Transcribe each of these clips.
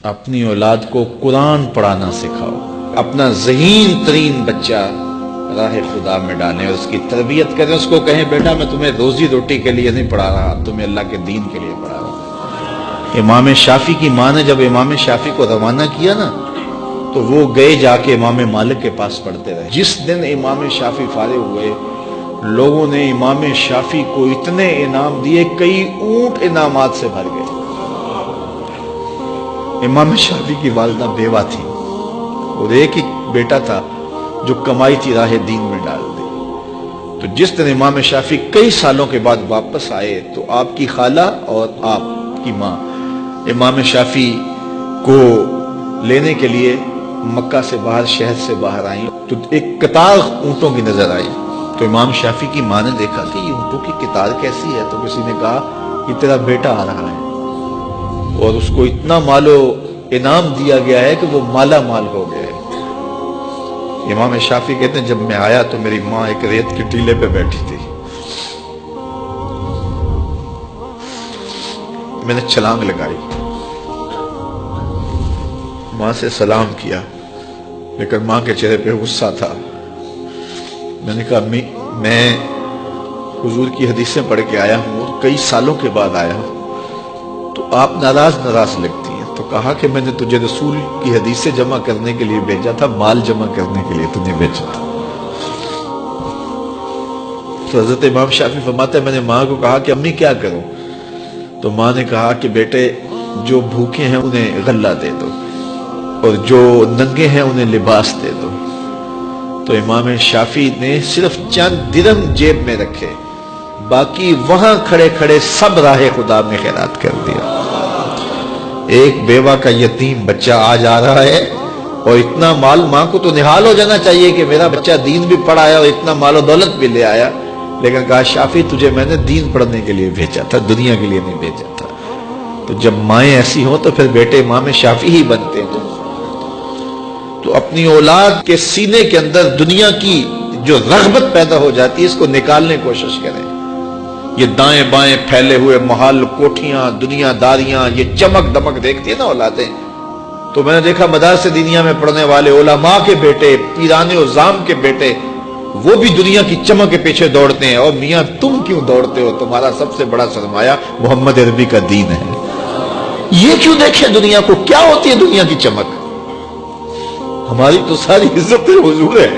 اپنی اولاد کو قرآن پڑھانا سکھاؤ، اپنا ذہین ترین بچہ راہ خدا میں ڈالیں، اس کی تربیت کریں، اس کو کہیں بیٹا میں تمہیں روزی روٹی کے لیے نہیں پڑھا رہا، تمہیں اللہ کے دین کے لیے پڑھا رہا۔ امام شافعی کی ماں نے جب امام شافعی کو روانہ کیا نا تو وہ گئے جا کے امام مالک کے پاس پڑھتے رہے۔ جس دن امام شافعی فارغ ہوئے لوگوں نے امام شافعی کو اتنے انعام دیے، کئی اونٹ انعامات سے بھر گئے۔ امام شافعی کی والدہ بیوہ تھی اور ایک ہی بیٹا تھا جو کمائی تھی راہ دین میں ڈال دی۔ تو جس دن امام شافعی کئی سالوں کے بعد واپس آئے تو آپ کی خالہ اور آپ کی ماں امام شافعی کو لینے کے لیے مکہ سے باہر، شہر سے باہر آئیں تو ایک قطار اونٹوں کی نظر آئی۔ تو امام شافعی کی ماں نے دیکھا کہ یہ اونٹوں کی قطار کیسی ہے، تو کسی نے کہا کہ تیرا بیٹا آ رہا ہے اور اس کو اتنا مال و انعام دیا گیا ہے کہ وہ مالا مال ہو گیا ہے۔ امام شافعی کہتے ہیں جب میں آیا تو میری ماں ایک ریت کے ٹیلے پہ بیٹھی تھی، میں نے چھلانگ لگائی، ماں سے سلام کیا، لیکن ماں کے چہرے پہ غصہ تھا۔ میں نے کہا امی میں حضور کی حدیثیں پڑھ کے آیا ہوں اور کئی سالوں کے بعد آیا ہوں، تو آپ ناراض لگتی ہیں۔ تو کہا کہ میں نے تجھے رسول کی حدیثیں جمع کرنے کے لیے بھیجا تھا، مال جمع کرنے کے لیے تجھے بھیجا تھا۔ تو حضرت امام شافعی فرماتے ہیں میں نے ماں کو کہا کہ امی کیا کروں؟ تو ماں نے کہا کہ بیٹے جو بھوکے ہیں انہیں غلہ دے دو اور جو ننگے ہیں انہیں لباس دے دو۔ تو امام شافعی نے صرف چند درہم جیب میں رکھے، باقی وہاں کھڑے کھڑے سب راہ خدا میں خیرات کر دیا۔ ایک بیوہ کا یتیم بچہ آ جا رہا ہے اور اتنا مال، ماں کو تو نہال ہو جانا چاہیے کہ میرا بچہ دین بھی پڑھایا اور اتنا مال و دولت بھی لے آیا، لیکن کہا شافعی تجھے میں نے دین پڑھنے کے لیے بھیجا تھا، دنیا کے لیے نہیں بھیجا تھا۔ تو جب مائیں ایسی ہوں تو پھر بیٹے امام شافعی ہی بنتے ہیں۔ تو اپنی اولاد کے سینے کے اندر دنیا کی جو رغبت پیدا ہو جاتی ہے اس کو نکالنے کی کوشش کریں۔ یہ دائیں بائیں پھیلے ہوئے محل، کوٹھیاں، دنیا داریاں، یہ چمک دمک دیکھتی ہے نا اولادیں۔ تو میں نے دیکھا مدارس دینیہ میں پڑھنے والے علماء کے بیٹے، پیران عظام کے بیٹے، وہ بھی دنیا کی چمک کے پیچھے دوڑتے ہیں۔ اور میاں تم کیوں دوڑتے ہو؟ تمہارا سب سے بڑا سرمایہ محمد عربی کا دین ہے۔ یہ کیوں دیکھیں دنیا کو؟ کیا ہوتی ہے دنیا کی چمک؟ ہماری تو ساری عزت حضور ہے۔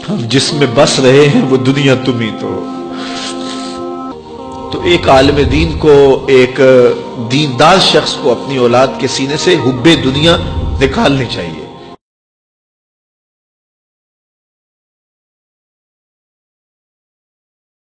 ہم جس میں بس رہے ہیں وہ دنیا تم ہی تو ایک عالم دین کو، ایک دیندار شخص کو اپنی اولاد کے سینے سے حب دنیا نکالنی چاہیے۔